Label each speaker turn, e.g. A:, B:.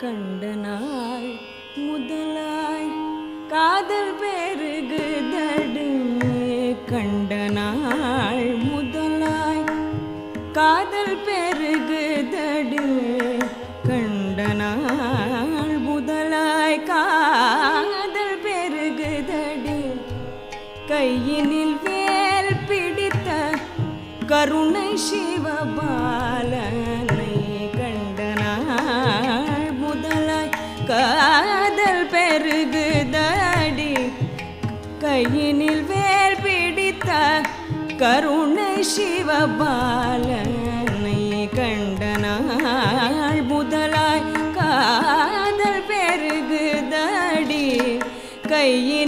A: கண்ட நாள் முதலாய் காதல் பெருகுதடி. கண்ட நாள் முதலாய் காதல் பெருகுதடி. கண்ட நாள் முதலாய் காதல் பெருகுதடி. கையினில் வேல் பிடித்த கருணை சிவபாலனை கண்ட நாள் முதலாய் காதல் பெருகுதடி. கையினில் வேல் பிடித்த கருணை சிவபாலனை கண்ட நாள் முதலாய் காதல் பெருகுதடி. கையில்